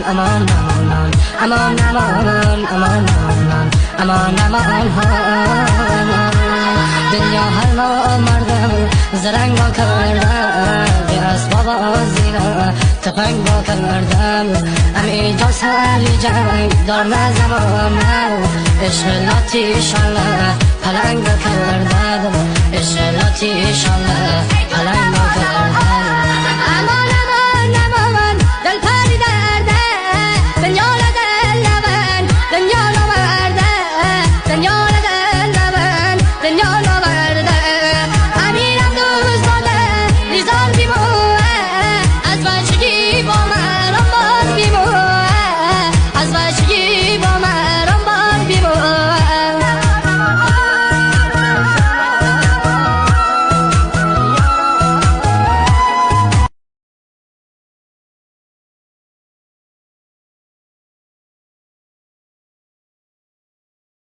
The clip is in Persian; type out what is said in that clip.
aman aman aman aman aman aman aman aman dünya her namardم زرنگ با کردم به اسباب زینا تفنگ با کردم امی جا سری جنگ دار نزمانم عشق لاتی شالله پلنگ با کردم عشق لاتی شالله پلنگ با کردم